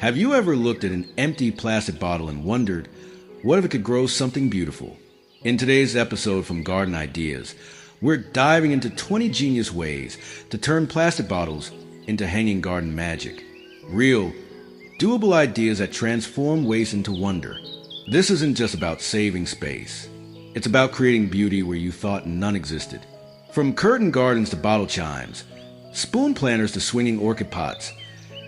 Have you ever looked at an empty plastic bottle and wondered, what if it could grow something beautiful? In today's episode from Garden Ideas, we're diving into 20 genius ways to turn plastic bottles into hanging garden magic. Real, doable ideas that transform waste into wonder. This isn't just about saving space. It's about creating beauty where you thought none existed. From curtain gardens to bottle chimes, spoon planters to swinging orchid pots,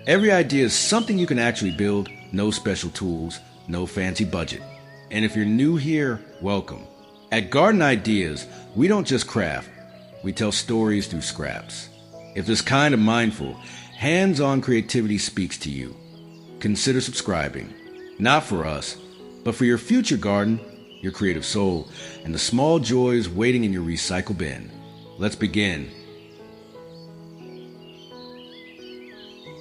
every idea is something you can actually build, no special tools, no fancy budget. And if you're new here, welcome. At Garden Ideas, we don't just craft, we tell stories through scraps. If this kind of mindful, hands-on creativity speaks to you, consider subscribing. Not for us, but for your future garden, your creative soul, and the small joys waiting in your recycle bin. Let's begin.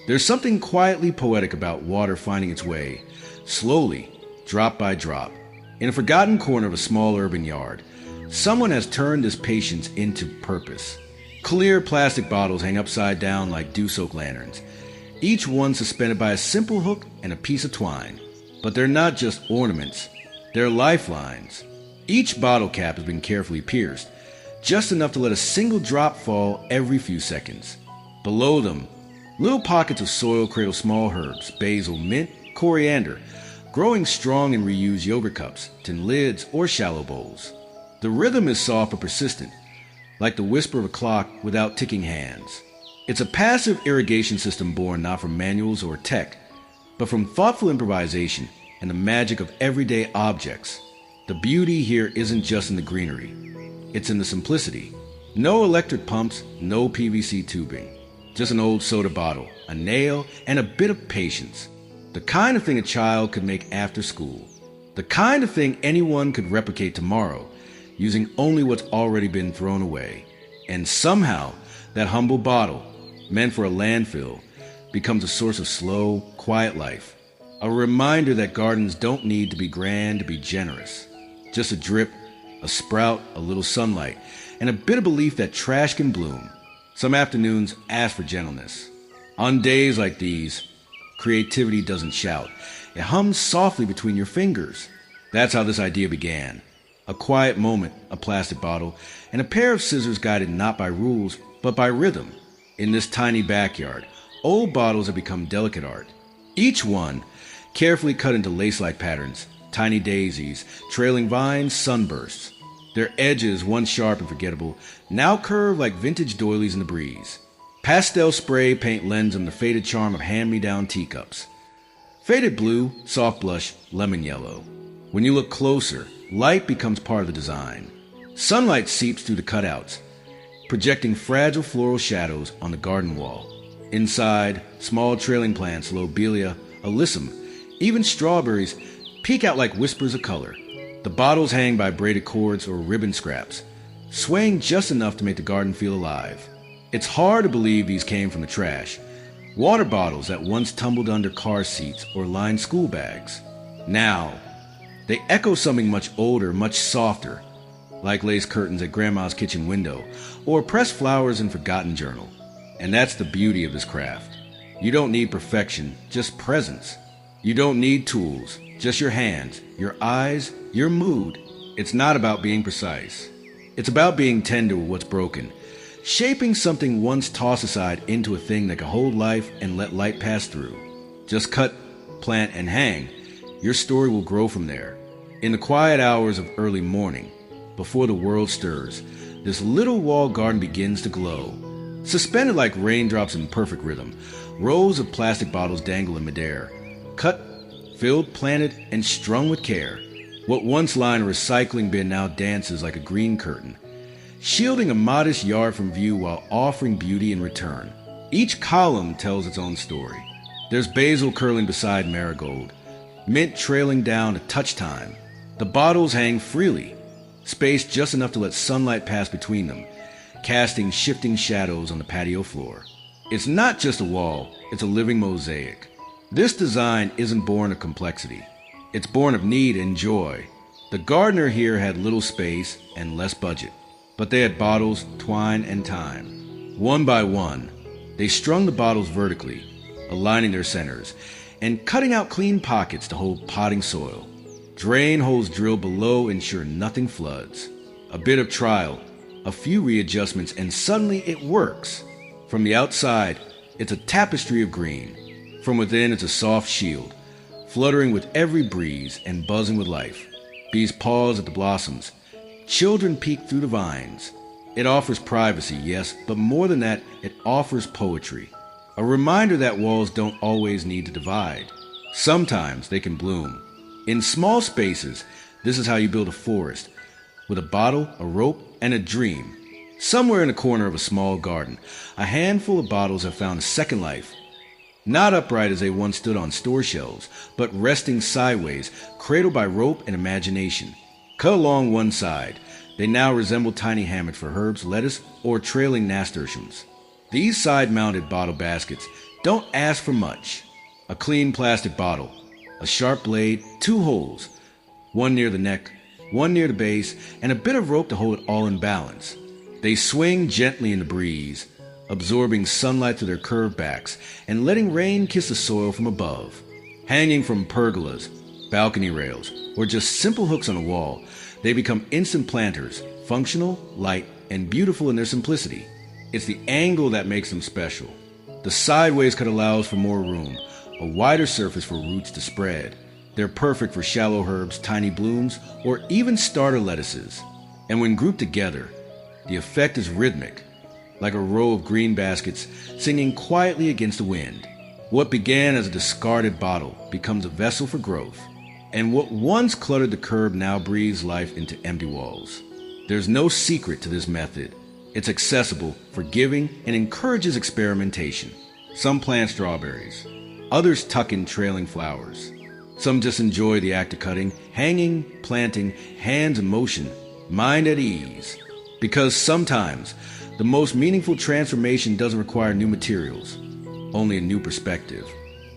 There's something quietly poetic about water finding its way, slowly, drop by drop. In a forgotten corner of a small urban yard, someone has turned this patience into purpose. Clear plastic bottles hang upside down like dew-soaked lanterns, each one suspended by a simple hook and a piece of twine. But they're not just ornaments, they're lifelines. Each bottle cap has been carefully pierced, just enough to let a single drop fall every few seconds. Below them, little pockets of soil cradle small herbs, basil, mint, coriander, growing strong in reused yogurt cups, tin lids, or shallow bowls. The rhythm is soft but persistent, like the whisper of a clock without ticking hands. It's a passive irrigation system born not from manuals or tech, but from thoughtful improvisation and the magic of everyday objects. The beauty here isn't just in the greenery, it's in the simplicity. No electric pumps, no PVC tubing. Just an old soda bottle, a nail, and a bit of patience. The kind of thing a child could make after school. The kind of thing anyone could replicate tomorrow, using only what's already been thrown away. And somehow, that humble bottle, meant for a landfill, becomes a source of slow, quiet life. A reminder that gardens don't need to be grand to be generous. Just a drip, a sprout, a little sunlight, and a bit of belief that trash can bloom. Some afternoons ask for gentleness. On days like these, creativity doesn't shout. It hums softly between your fingers. That's how this idea began. A quiet moment, a plastic bottle, and a pair of scissors guided not by rules, but by rhythm. In this tiny backyard, old bottles have become delicate art. Each one carefully cut into lace-like patterns, tiny daisies, trailing vines, sunbursts. Their edges, once sharp and forgettable, now curve like vintage doilies in the breeze. Pastel spray paint lends them the faded charm of hand-me-down teacups. Faded blue, soft blush, lemon yellow. When you look closer, light becomes part of the design. Sunlight seeps through the cutouts, projecting fragile floral shadows on the garden wall. Inside, small trailing plants, lobelia, alyssum, even strawberries peek out like whispers of color. The bottles hang by braided cords or ribbon scraps, swaying just enough to make the garden feel alive. It's hard to believe these came from the trash. Water bottles that once tumbled under car seats or lined school bags. Now, they echo something much older, much softer, like lace curtains at grandma's kitchen window, or pressed flowers in forgotten journal. And that's the beauty of this craft. You don't need perfection, just presence. You don't need tools, just your hands, your eyes, your mood. It's not about being precise. It's about being tender with what's broken, shaping something once tossed aside into a thing that can hold life and let light pass through. Just cut, plant, and hang. Your story will grow from there. In the quiet hours of early morning, before the world stirs, this little walled garden begins to glow. Suspended like raindrops in perfect rhythm, rows of plastic bottles dangle in midair. Cut, filled, planted, and strung with care. What once lined a recycling bin now dances like a green curtain, shielding a modest yard from view while offering beauty in return. Each column tells its own story. There's basil curling beside marigold, mint trailing down to touch time. The bottles hang freely, spaced just enough to let sunlight pass between them, casting shifting shadows on the patio floor. It's not just a wall, it's a living mosaic. This design isn't born of complexity. It's born of need and joy. The gardener here had little space and less budget, but they had bottles, twine, and time. One by one, they strung the bottles vertically, aligning their centers, and cutting out clean pockets to hold potting soil. Drain holes drilled below ensure nothing floods. A bit of trial, a few readjustments, and suddenly it works. From the outside, it's a tapestry of green. From within, it's a soft shield, fluttering with every breeze and buzzing with life. Bees pause at the blossoms. Children peek through the vines. It offers privacy, yes, but more than that, it offers poetry. A reminder that walls don't always need to divide. Sometimes they can bloom. In small spaces, this is how you build a forest, with a bottle, a rope, and a dream. Somewhere in the corner of a small garden, a handful of bottles have found a second life. Not upright as they once stood on store shelves, but resting sideways, cradled by rope and imagination. Cut along one side, they now resemble tiny hammocks for herbs, lettuce, or trailing nasturtiums. These side-mounted bottle baskets don't ask for much. A clean plastic bottle, a sharp blade, 2 holes, one near the neck, one near the base, and a bit of rope to hold it all in balance. They swing gently in the breeze, absorbing sunlight through their curved backs and letting rain kiss the soil from above. Hanging from pergolas, balcony rails, or just simple hooks on a wall, they become instant planters, functional, light, and beautiful in their simplicity. It's the angle that makes them special. The sideways cut allows for more room, a wider surface for roots to spread. They're perfect for shallow herbs, tiny blooms, or even starter lettuces. And when grouped together, the effect is rhythmic, like a row of green baskets singing quietly against the wind. What began as a discarded bottle becomes a vessel for growth, and what once cluttered the curb now breathes life into empty walls. There's no secret to this method. It's accessible, forgiving, and encourages experimentation. Some plant strawberries, others tuck in trailing flowers. Some just enjoy the act of cutting, hanging, planting, hands in motion, mind at ease. Because sometimes the most meaningful transformation doesn't require new materials, only a new perspective.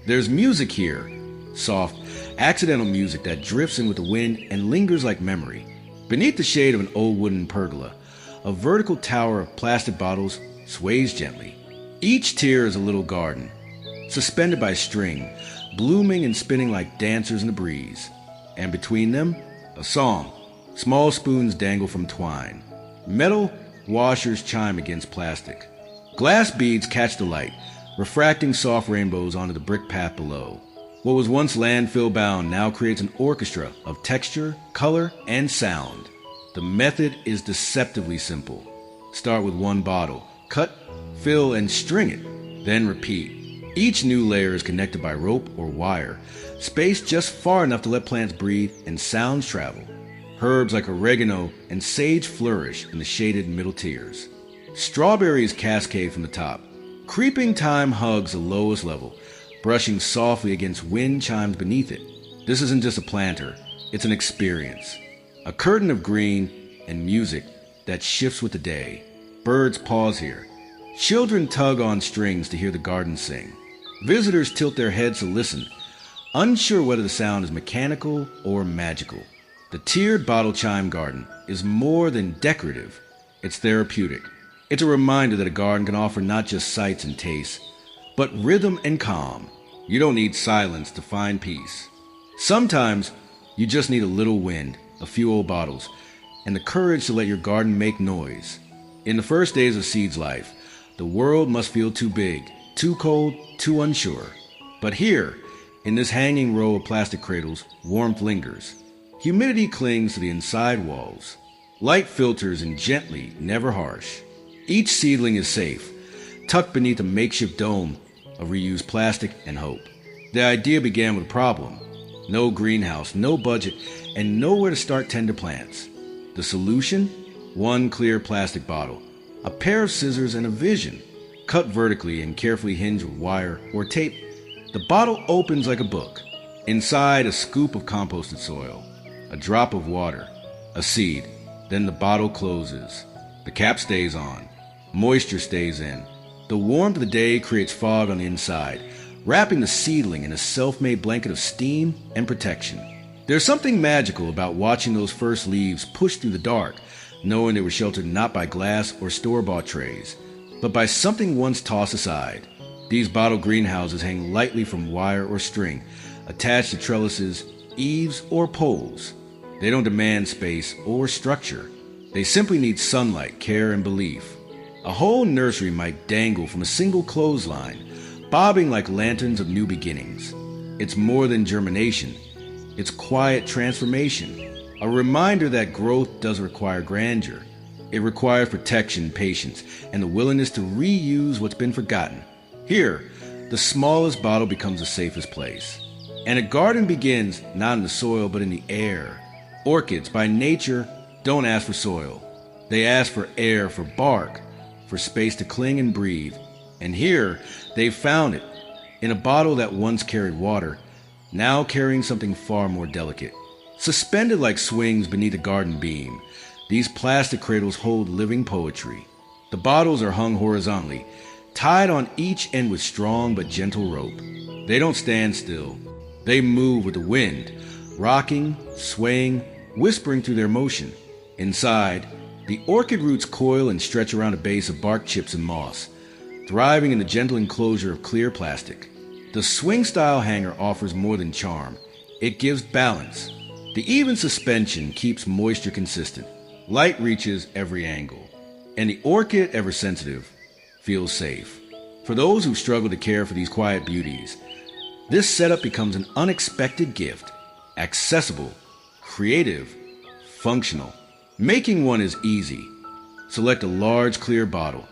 There's music here, soft, accidental music that drifts in with the wind and lingers like memory. Beneath the shade of an old wooden pergola, a vertical tower of plastic bottles sways gently. Each tier is a little garden, suspended by string, blooming and spinning like dancers in the breeze. And between them, a song. Small spoons dangle from twine. Metal washers chime against plastic. Glass beads catch the light, refracting soft rainbows onto the brick path below. What was once landfill bound now creates an orchestra of texture, color, and sound. The method is deceptively simple. Start with one bottle, cut, fill, and string it, then repeat. Each new layer is connected by rope or wire, spaced just far enough to let plants breathe and sounds travel. Herbs like oregano and sage flourish in the shaded middle tiers. Strawberries cascade from the top. Creeping thyme hugs the lowest level, brushing softly against wind chimes beneath it. This isn't just a planter, it's an experience. A curtain of green and music that shifts with the day. Birds pause here. Children tug on strings to hear the garden sing. Visitors tilt their heads to listen, unsure whether the sound is mechanical or magical. The tiered bottle chime garden is more than decorative, it's therapeutic. It's a reminder that a garden can offer not just sights and tastes, but rhythm and calm. You don't need silence to find peace. Sometimes you just need a little wind, a few old bottles, and the courage to let your garden make noise. In the first days of seed's life, the world must feel too big, too cold, too unsure. But here, in this hanging row of plastic cradles, warmth lingers. Humidity clings to the inside walls. Light filters in gently, never harsh. Each seedling is safe, tucked beneath a makeshift dome of reused plastic and hope. The idea began with a problem. No greenhouse, no budget, and nowhere to start tender plants. The solution? One clear plastic bottle, a pair of scissors, and a vision. Cut vertically and carefully hinged with wire or tape, the bottle opens like a book. Inside, a scoop of composted soil, a drop of water, a seed. Then the bottle closes. The cap stays on. Moisture stays in. The warmth of the day creates fog on the inside, wrapping the seedling in a self-made blanket of steam and protection. There's something magical about watching those first leaves push through the dark, knowing they were sheltered not by glass or store-bought trays, but by something once tossed aside. These bottle greenhouses hang lightly from wire or string, attached to trellises, eaves, or poles. They don't demand space or structure. They simply need sunlight, care, and belief. A whole nursery might dangle from a single clothesline, bobbing like lanterns of new beginnings. It's more than germination. It's quiet transformation, a reminder that growth doesn't require grandeur. It requires protection, patience, and the willingness to reuse what's been forgotten. Here, the smallest bottle becomes the safest place. And a garden begins not in the soil, but in the air. Orchids, by nature, don't ask for soil. They ask for air, for bark, for space to cling and breathe. And here, they've found it, in a bottle that once carried water, now carrying something far more delicate. Suspended like swings beneath a garden beam, these plastic cradles hold living poetry. The bottles are hung horizontally, tied on each end with strong but gentle rope. They don't stand still. They move with the wind, rocking, swaying, whispering through their motion. Inside, the orchid roots coil and stretch around a base of bark chips and moss, thriving in the gentle enclosure of clear plastic. The swing-style hanger offers more than charm. It gives balance. The even suspension keeps moisture consistent. Light reaches every angle. And the orchid, ever sensitive, feels safe. For those who struggle to care for these quiet beauties, this setup becomes an unexpected gift. Accessible, creative, functional. Making one is easy. Select a large, clear bottle.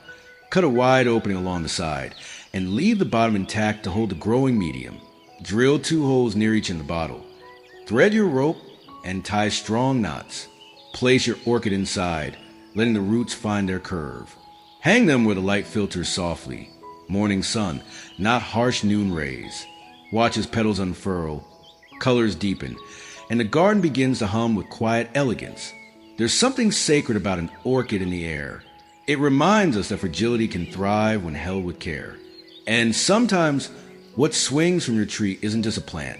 Cut a wide opening along the side and leave the bottom intact to hold the growing medium. Drill 2 holes near each in the bottle. Thread your rope and tie strong knots. Place your orchid inside, letting the roots find their curve. Hang them where the light filters softly. Morning sun, not harsh noon rays. Watch as petals unfurl, colors deepen, and the garden begins to hum with quiet elegance. There's something sacred about an orchid in the air. It reminds us that fragility can thrive when held with care. And sometimes, what swings from your tree isn't just a plant.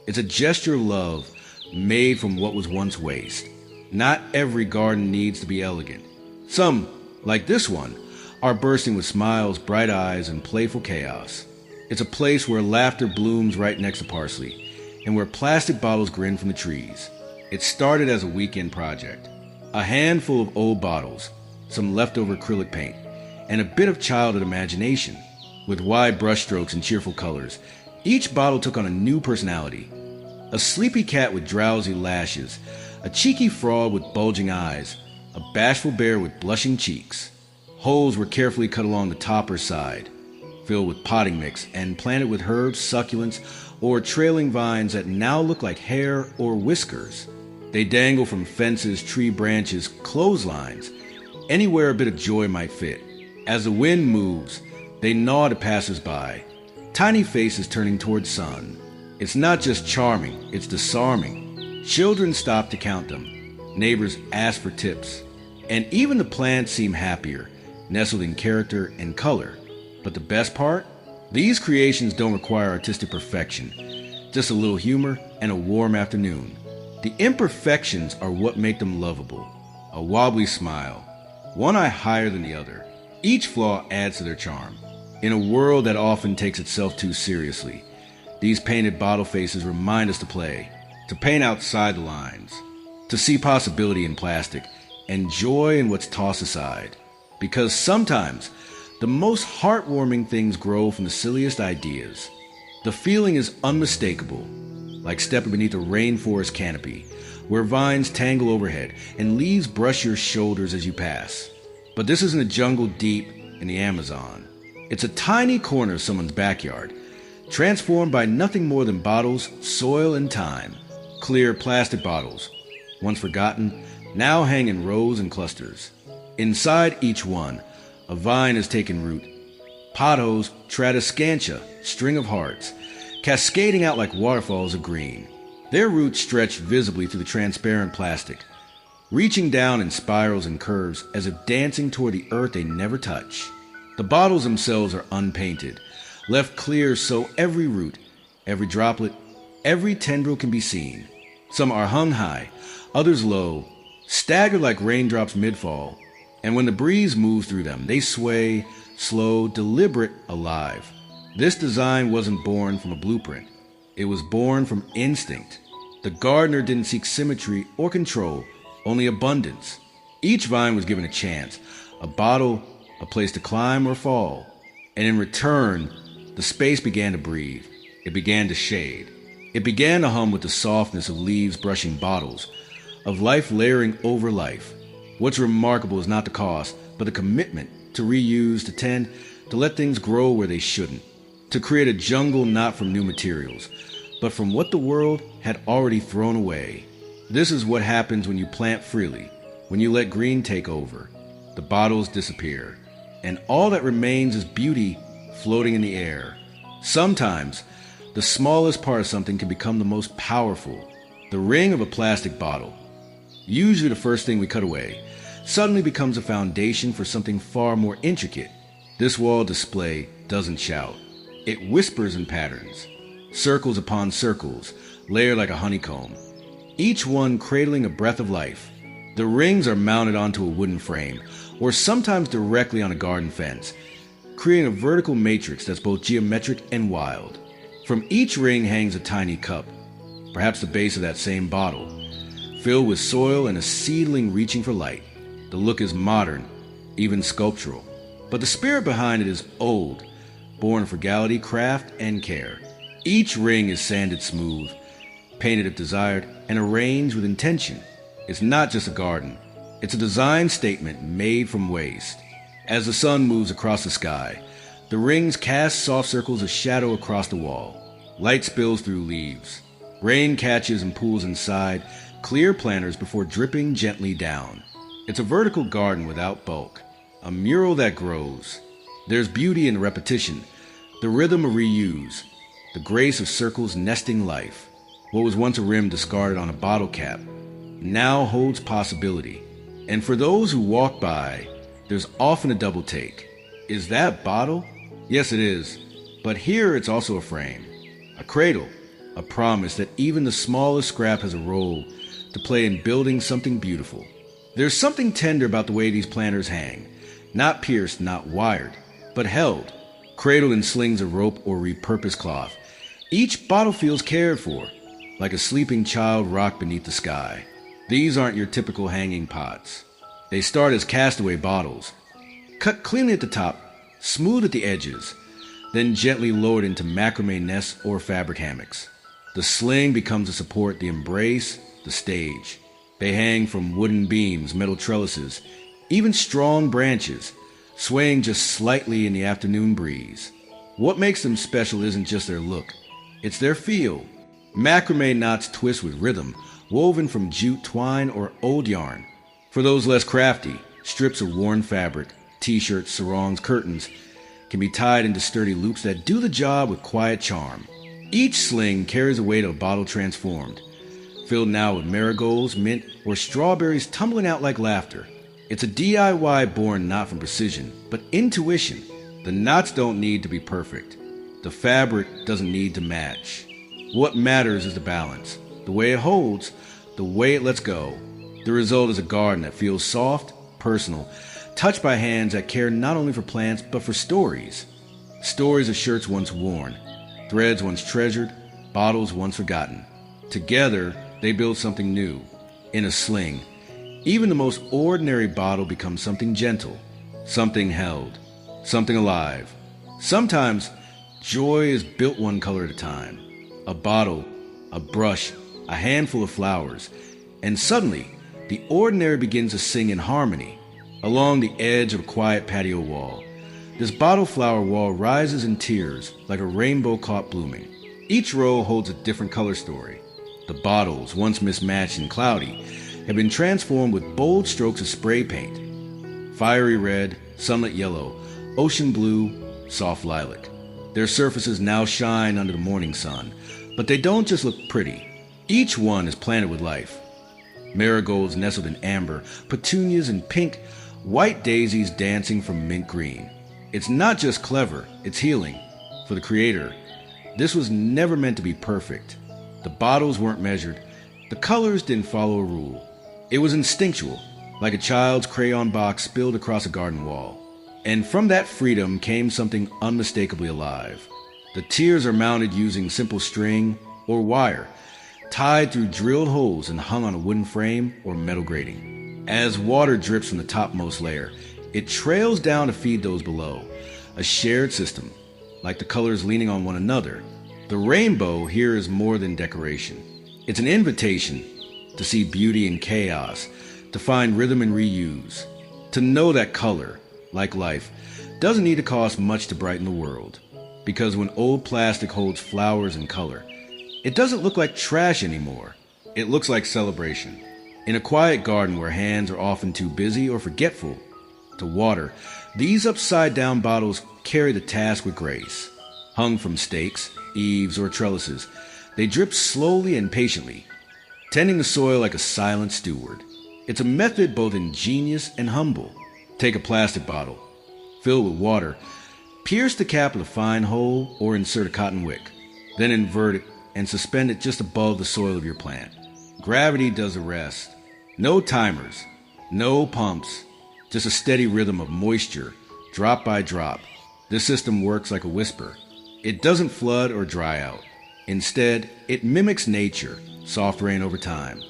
It's a gesture of love made from what was once waste. Not every garden needs to be elegant. Some, like this one, are bursting with smiles, bright eyes, and playful chaos. It's a place where laughter blooms right next to parsley, and where plastic bottles grin from the trees. It started as a weekend project. A handful of old bottles, some leftover acrylic paint, and a bit of childhood imagination. With wide brushstrokes and cheerful colors, each bottle took on a new personality. A sleepy cat with drowsy lashes, a cheeky frog with bulging eyes, a bashful bear with blushing cheeks. Holes were carefully cut along the top or side, filled with potting mix and planted with herbs, succulents, or trailing vines that now look like hair or whiskers. They dangle from fences, tree branches, clotheslines, anywhere a bit of joy might fit. As the wind moves, they gnaw to passers-by, tiny faces turning towards sun. It's not just charming, it's disarming. Children stop to count them. Neighbors ask for tips. And even the plants seem happier, nestled in character and color. But the best part? These creations don't require artistic perfection, just a little humor and a warm afternoon. The imperfections are what make them lovable. A wobbly smile, one eye higher than the other. Each flaw adds to their charm. In a world that often takes itself too seriously, these painted bottle faces remind us to play, to paint outside the lines, to see possibility in plastic and joy in what's tossed aside. Because sometimes, the most heartwarming things grow from the silliest ideas. The feeling is unmistakable, like stepping beneath a rainforest canopy, where vines tangle overhead and leaves brush your shoulders as you pass. But this isn't a jungle deep in the Amazon. It's a tiny corner of someone's backyard, transformed by nothing more than bottles, soil, and time. Clear plastic bottles, once forgotten, now hang in rows and clusters. Inside each one, a vine has taken root. Pothos tread a scantia, string of hearts, cascading out like waterfalls of green. Their roots stretch visibly through the transparent plastic, reaching down in spirals and curves as if dancing toward the earth they never touch. The bottles themselves are unpainted, left clear so every root, every droplet, every tendril can be seen. Some are hung high, others low, staggered like raindrops mid-fall, and when the breeze moves through them, they sway, slow, deliberate, alive. This design wasn't born from a blueprint. It was born from instinct. The gardener didn't seek symmetry or control, only abundance. Each vine was given a chance, a bottle, a place to climb or fall. And in return, the space began to breathe. It began to shade. It began to hum with the softness of leaves brushing bottles, of life layering over life. What's remarkable is not the cost, but the commitment to reuse, to tend, to let things grow where they shouldn't, to create a jungle not from new materials, but from what the world had already thrown away. This is what happens when you plant freely, when you let green take over. The bottles disappear, and all that remains is beauty floating in the air. Sometimes, the smallest part of something can become the most powerful. The ring of a plastic bottle, usually the first thing we cut away, suddenly becomes a foundation for something far more intricate. This wall display doesn't shout. It whispers in patterns, circles upon circles, layered like a honeycomb, each one cradling a breath of life. The rings are mounted onto a wooden frame, or sometimes directly on a garden fence, creating a vertical matrix that's both geometric and wild. From each ring hangs a tiny cup, perhaps the base of that same bottle, filled with soil and a seedling reaching for light. The look is modern, even sculptural, but the spirit behind it is old, born of frugality, craft, and care. Each ring is sanded smooth, painted if desired, and arranged with intention. It's not just a garden. It's a design statement made from waste. As the sun moves across the sky, the rings cast soft circles of shadow across the wall. Light spills through leaves. Rain catches and pools inside clear planters before dripping gently down. It's a vertical garden without bulk, a mural that grows. There's beauty in the repetition, the rhythm of reuse, the grace of circles nesting life. What was once a rim discarded on a bottle cap now holds possibility. And for those who walk by, there's often a double take. Is that bottle? Yes, it is. But here it's also a frame, a cradle, a promise that even the smallest scrap has a role to play in building something beautiful. There's something tender about the way these planters hang, not pierced, not wired, but held, cradled in slings of rope or repurposed cloth. Each bottle feels cared for, like a sleeping child rocked beneath the sky. These aren't your typical hanging pots. They start as castaway bottles, cut cleanly at the top, smooth at the edges, then gently lowered into macrame nests or fabric hammocks. The sling becomes the support, the embrace, the stage. They hang from wooden beams, metal trellises, even strong branches, swaying just slightly in the afternoon breeze. What makes them special isn't just their look, it's their feel. Macrame knots twist with rhythm, woven from jute, twine, or old yarn. For those less crafty, strips of worn fabric, t-shirts, sarongs, curtains, can be tied into sturdy loops that do the job with quiet charm. Each sling carries the weight of a bottle transformed, filled now with marigolds, mint, or strawberries tumbling out like laughter. It's a DIY born not from precision, but intuition. The knots don't need to be perfect. The fabric doesn't need to match. What matters is the balance, the way it holds, the way it lets go. The result is a garden that feels soft, personal, touched by hands that care not only for plants, but for stories. Stories of shirts once worn, threads once treasured, bottles once forgotten. Together, they build something new. In a sling, even the most ordinary bottle becomes something gentle, something held, something alive. Sometimes, joy is built one color at a time. A bottle, a brush, a handful of flowers, and suddenly, the ordinary begins to sing in harmony. Along the edge of a quiet patio wall, this bottle flower wall rises in tiers like a rainbow caught blooming. Each row holds a different color story. The bottles, once mismatched and cloudy, have been transformed with bold strokes of spray paint. Fiery red, sunlit yellow, ocean blue, soft lilac. Their surfaces now shine under the morning sun, but they don't just look pretty. Each one is planted with life. Marigolds nestled in amber, petunias in pink, white daisies dancing from mint green. It's not just clever, it's healing. For the creator, this was never meant to be perfect. The bottles weren't measured. The colors didn't follow a rule. It was instinctual, like a child's crayon box spilled across a garden wall. And from that freedom came something unmistakably alive. The tiers are mounted using simple string or wire, tied through drilled holes and hung on a wooden frame or metal grating. As water drips from the topmost layer, it trails down to feed those below, a shared system, like the colors leaning on one another. The rainbow here is more than decoration. It's an invitation to see beauty in chaos, to find rhythm and reuse, to know that color, like life, doesn't need to cost much to brighten the world. Because when old plastic holds flowers and color, it doesn't look like trash anymore. It looks like celebration. In a quiet garden where hands are often too busy or forgetful to water, these upside-down bottles carry the task with grace. Hung from stakes, eaves, or trellises, they drip slowly and patiently, tending the soil like a silent steward. It's a method both ingenious and humble. Take a plastic bottle, fill with water, pierce the cap with a fine hole or insert a cotton wick, then invert it and suspend it just above the soil of your plant. Gravity does the rest. No timers, no pumps, just a steady rhythm of moisture, drop by drop. This system works like a whisper. It doesn't flood or dry out. Instead, it mimics nature, soft rain over time.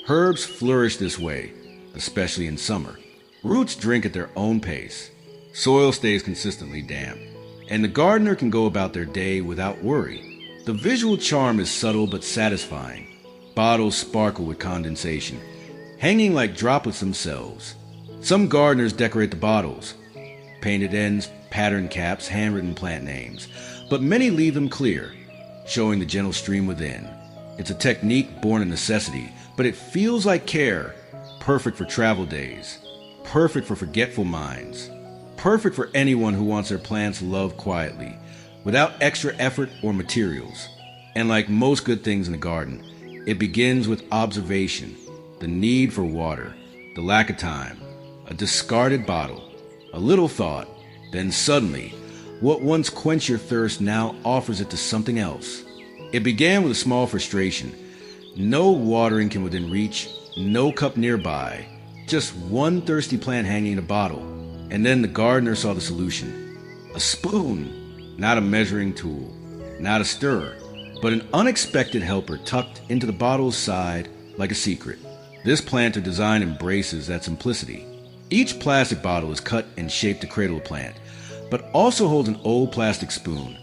Herbs flourish this way, especially in summer. Roots drink at their own pace. Soil stays consistently damp, and the gardener can go about their day without worry. The visual charm is subtle but satisfying. Bottles sparkle with condensation, hanging like droplets themselves. Some gardeners decorate the bottles, painted ends, patterned caps, handwritten plant names, but many leave them clear, showing the gentle stream within. It's a technique born of necessity, but it feels like care, perfect for travel days, perfect for forgetful minds, perfect for anyone who wants their plants loved quietly, without extra effort or materials. And like most good things in the garden, it begins with observation, the need for water, the lack of time, a discarded bottle, a little thought, then suddenly, what once quenched your thirst now offers it to something else. It began with a small frustration. No watering can within reach, no cup nearby, just one thirsty plant hanging in a bottle. And then the gardener saw the solution. A spoon, not a measuring tool, not a stirrer, but an unexpected helper tucked into the bottle's side like a secret. This planter design embraces that simplicity. Each plastic bottle is cut and shaped to cradle a plant, but also holds an old plastic spoon,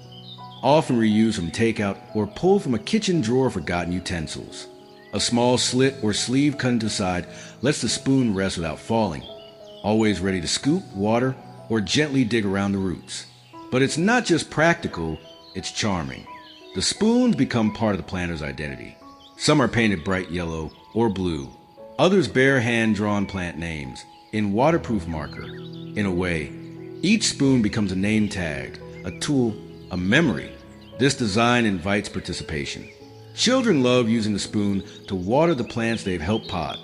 often reused from takeout or pulled from a kitchen drawer of forgotten utensils. A small slit or sleeve cut into the side lets the spoon rest without falling, always ready to scoop, water, or gently dig around the roots. But it's not just practical, it's charming. The spoons become part of the planter's identity. Some are painted bright yellow or blue. Others bear hand-drawn plant names in waterproof marker. In a way, each spoon becomes a name tag, a tool, a memory. This design invites participation. Children love using the spoon to water the plants they've helped pot.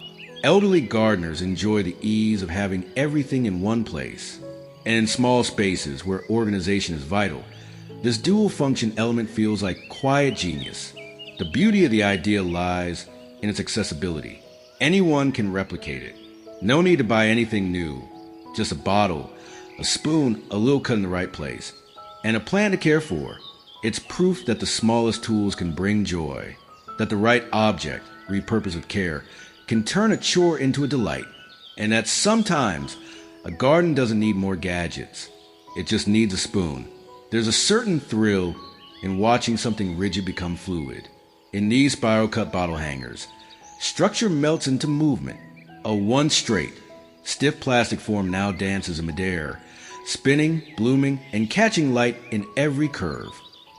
Elderly gardeners enjoy the ease of having everything in one place. And in small spaces where organization is vital, this dual function element feels like quiet genius. The beauty of the idea lies in its accessibility. Anyone can replicate it. No need to buy anything new. Just a bottle, a spoon, a little cut in the right place, and a plant to care for. It's proof that the smallest tools can bring joy, that the right object, repurposed with care, can turn a chore into a delight, and that sometimes a garden doesn't need more gadgets. It just needs a spoon. There's a certain thrill in watching something rigid become fluid. In these spiral cut bottle hangers, structure melts into movement. A once straight, stiff plastic form now dances in midair, spinning, blooming, and catching light in every curve.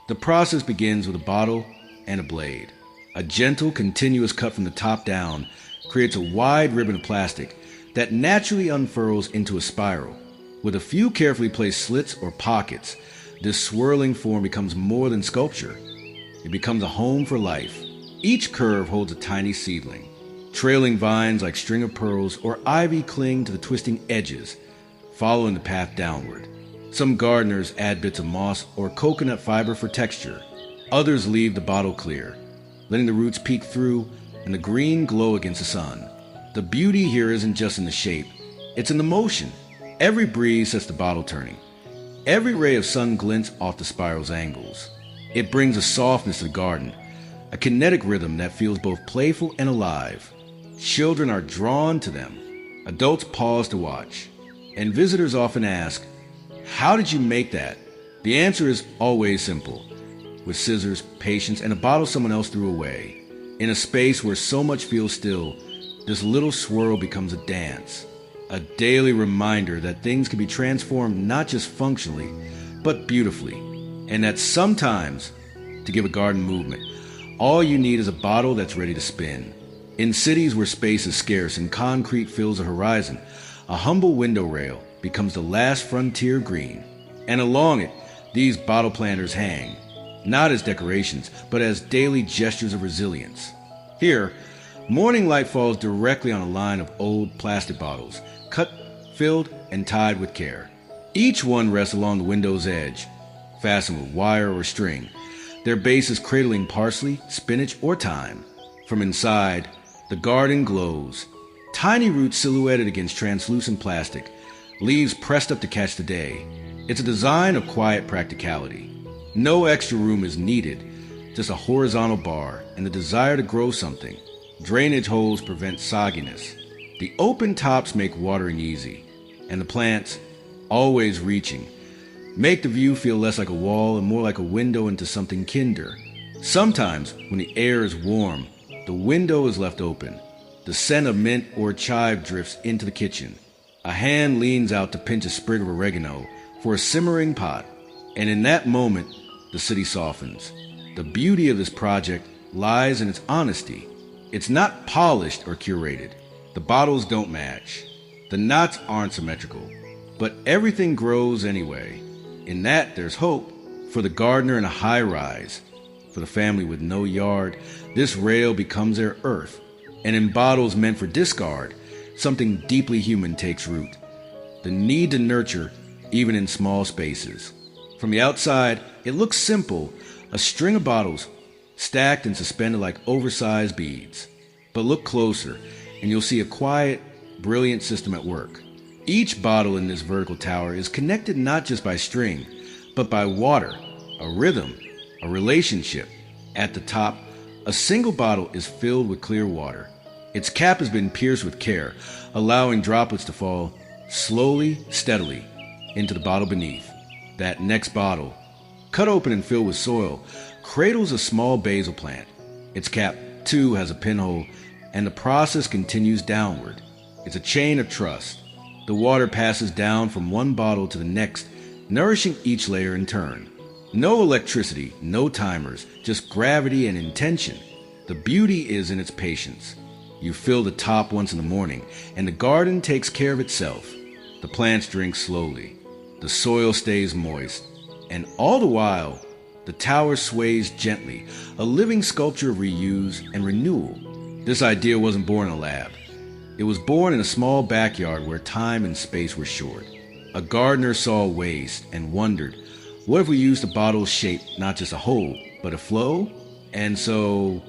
The process begins with a bottle and a blade. A gentle, continuous cut from the top down creates a wide ribbon of plastic that naturally unfurls into a spiral. With a few carefully placed slits or pockets, this swirling form becomes more than sculpture. It becomes a home for life. Each curve holds a tiny seedling. Trailing vines like string of pearls or ivy cling to the twisting edges, following the path downward. Some gardeners add bits of moss or coconut fiber for texture. Others leave the bottle clear, letting the roots peek through and the green glow against the sun. The beauty here isn't just in the shape, it's in the motion. Every breeze sets the bottle turning. Every ray of sun glints off the spiral's angles. It brings a softness to the garden, a kinetic rhythm that feels both playful and alive. Children are drawn to them. Adults pause to watch. And visitors often ask, "How did you make that?" The answer is always simple: with scissors, patience, and a bottle someone else threw away. In a space where so much feels still, this little swirl becomes a dance, a daily reminder that things can be transformed not just functionally, but beautifully, and that sometimes, to give a garden movement, all you need is a bottle that's ready to spin. In cities where space is scarce and concrete fills the horizon, a humble window rail becomes the last frontier of green, and along it, these bottle planters hang, not as decorations, but as daily gestures of resilience. Here, morning light falls directly on a line of old plastic bottles, cut, filled, and tied with care. Each one rests along the window's edge, fastened with wire or string, their bases cradling parsley, spinach, or thyme. From inside, the garden glows, tiny roots silhouetted against translucent plastic, leaves pressed up to catch the day. It's a design of quiet practicality. No extra room is needed, just a horizontal bar and the desire to grow something. Drainage holes prevent sogginess. The open tops make watering easy, and the plants, always reaching, make the view feel less like a wall and more like a window into something kinder. Sometimes, when the air is warm, the window is left open. The scent of mint or chive drifts into the kitchen. A hand leans out to pinch a sprig of oregano for a simmering pot, and in that moment, the city softens. The beauty of this project lies in its honesty. It's not polished or curated. The bottles don't match. The knots aren't symmetrical. But everything grows anyway. In that, there's hope. For the gardener in a high-rise, for the family with no yard, this rail becomes their earth. And in bottles meant for discard, something deeply human takes root. The need to nurture, even in small spaces. From the outside, it looks simple, a string of bottles stacked and suspended like oversized beads. But look closer, and you'll see a quiet, brilliant system at work. Each bottle in this vertical tower is connected not just by string, but by water, a rhythm, a relationship. At the top, a single bottle is filled with clear water. Its cap has been pierced with care, allowing droplets to fall slowly, steadily, into the bottle beneath. That next bottle, cut open and filled with soil, cradles a small basil plant. Its cap, too, has a pinhole, and the process continues downward. It's a chain of trust. The water passes down from one bottle to the next, nourishing each layer in turn. No electricity, no timers, just gravity and intention. The beauty is in its patience. You fill the top once in the morning, and the garden takes care of itself. The plants drink slowly. The soil stays moist. And all the while, the tower sways gently, a living sculpture of reuse and renewal. This idea wasn't born in a lab. It was born in a small backyard where time and space were short. A gardener saw waste and wondered, what if we used a bottle's shape, not just a hole, but a flow? And so,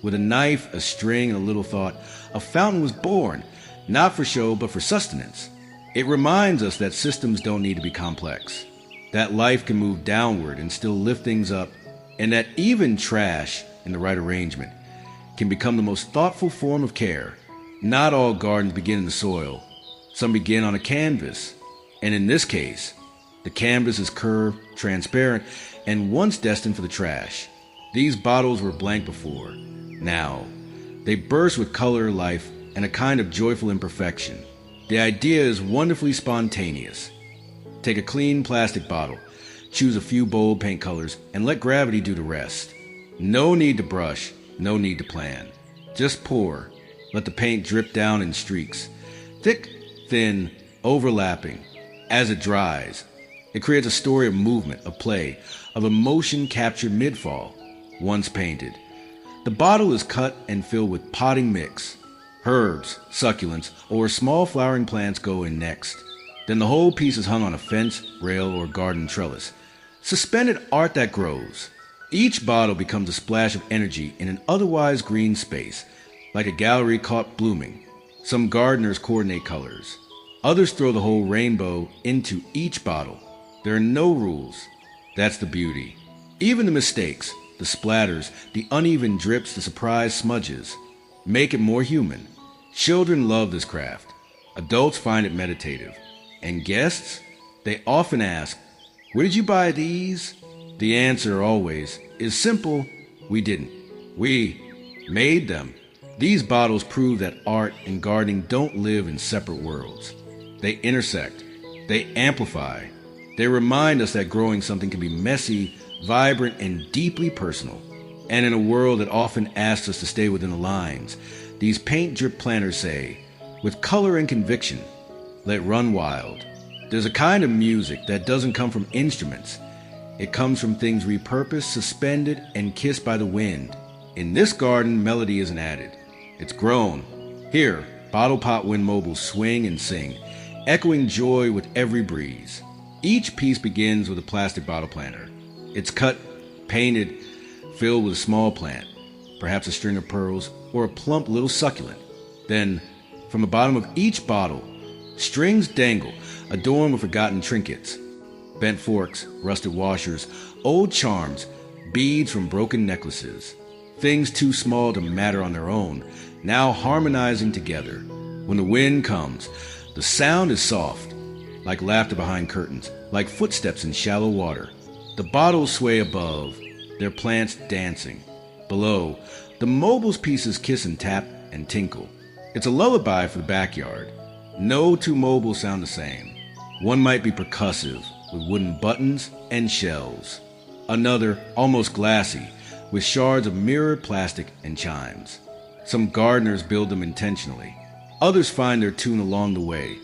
with a knife, a string, and a little thought, a fountain was born, not for show, but for sustenance. It reminds us that systems don't need to be complex, that life can move downward and still lift things up, and that even trash, in the right arrangement, can become the most thoughtful form of care. Not all gardens begin in the soil. Some begin on a canvas, and in this case, the canvas is curved, transparent, and once destined for the trash. These bottles were blank before. Now, they burst with color, life, and a kind of joyful imperfection. The idea is wonderfully spontaneous. Take a clean plastic bottle, choose a few bold paint colors, and let gravity do the rest. No need to brush, no need to plan. Just pour. Let the paint drip down in streaks, thick, thin, overlapping. As it dries, it creates a story of movement, of play, of emotion captured mid-fall, once painted. The bottle is cut and filled with potting mix. Herbs, succulents, or small flowering plants go in next. Then the whole piece is hung on a fence, rail, or garden trellis. Suspended art that grows. Each bottle becomes a splash of energy in an otherwise green space, like a gallery caught blooming. Some gardeners coordinate colors. Others throw the whole rainbow into each bottle. There are no rules. That's the beauty. Even the mistakes, the splatters, the uneven drips, the surprise smudges, make it more human. Children love this craft. Adults find it meditative. And guests, they often ask, "Where did you buy these?" The answer always is simple: we didn't. We made them. These bottles prove that art and gardening don't live in separate worlds. They intersect. They amplify. They remind us that growing something can be messy, vibrant, and deeply personal. And in a world that often asks us to stay within the lines, these paint drip planters say, with color and conviction, let run wild. There's a kind of music that doesn't come from instruments. It comes from things repurposed, suspended, and kissed by the wind. In this garden, melody isn't added. It's grown. Here, bottle pot wind mobiles swing and sing, echoing joy with every breeze. Each piece begins with a plastic bottle planter. It's cut, painted, filled with a small plant, perhaps a string of pearls or a plump little succulent. Then, from the bottom of each bottle, strings dangle, adorned with forgotten trinkets. Bent forks, rusted washers, old charms, beads from broken necklaces. Things too small to matter on their own, now harmonizing together. When the wind comes, the sound is soft, like laughter behind curtains, like footsteps in shallow water. The bottles sway above, their plants dancing. Below, the mobile's pieces kiss and tap and tinkle. It's a lullaby for the backyard. No two mobiles sound the same. One might be percussive, with wooden buttons and shells. Another, almost glassy, with shards of mirrored plastic and chimes. Some gardeners build them intentionally. Others find their tune along the way.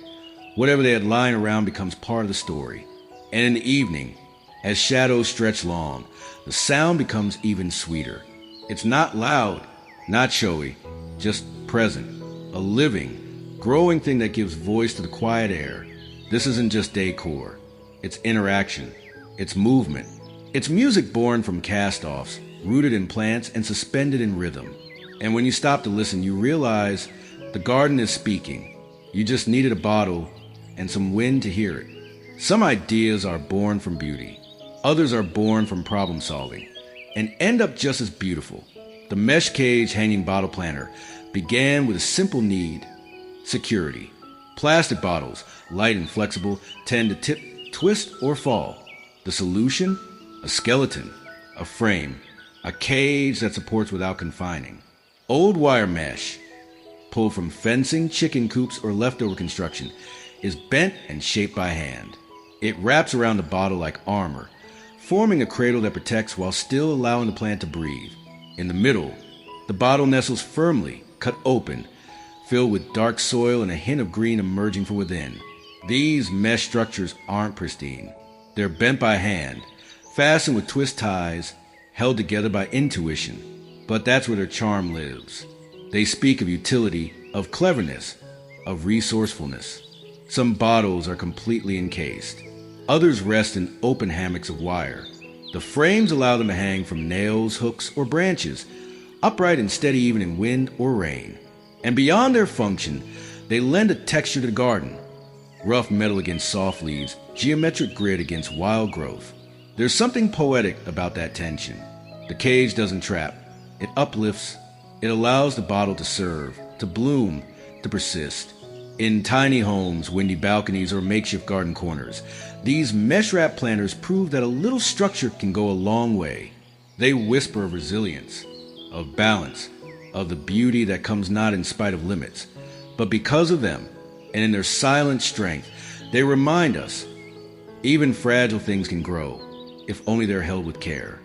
Whatever they had lying around becomes part of the story. And in the evening, as shadows stretch long, the sound becomes even sweeter. It's not loud, not showy, just present. A living, growing thing that gives voice to the quiet air. This isn't just decor. It's interaction. It's movement. It's music born from cast-offs, rooted in plants and suspended in rhythm. And when you stop to listen, you realize the garden is speaking. You just needed a bottle and some wind to hear it. Some ideas are born from beauty. Others are born from problem solving and end up just as beautiful. The mesh cage hanging bottle planter began with a simple need: security. Plastic bottles, light and flexible, tend to tip, twist, or fall. The solution? A skeleton, a frame, a cage that supports without confining. Old wire mesh, pulled from fencing, chicken coops, or leftover construction, is bent and shaped by hand. It wraps around the bottle like armor, forming a cradle that protects while still allowing the plant to breathe. In the middle, the bottle nestles firmly, cut open, filled with dark soil and a hint of green emerging from within. These mesh structures aren't pristine. They're bent by hand, fastened with twist ties, held together by intuition. But that's where their charm lives. They speak of utility, of cleverness, of resourcefulness. Some bottles are completely encased. Others rest in open hammocks of wire. The frames allow them to hang from nails, hooks, or branches, upright and steady even in wind or rain. And beyond their function, they lend a texture to the garden. Rough metal against soft leaves, geometric grid against wild growth. There's something poetic about that tension. The cage doesn't trap. It uplifts. It allows the bottle to serve, to bloom, to persist. In tiny homes, windy balconies, or makeshift garden corners, these mesh-wrap planters prove that a little structure can go a long way. They whisper of resilience, of balance, of the beauty that comes not in spite of limits, but because of them, and in their silent strength, they remind us even fragile things can grow, if only they're held with care.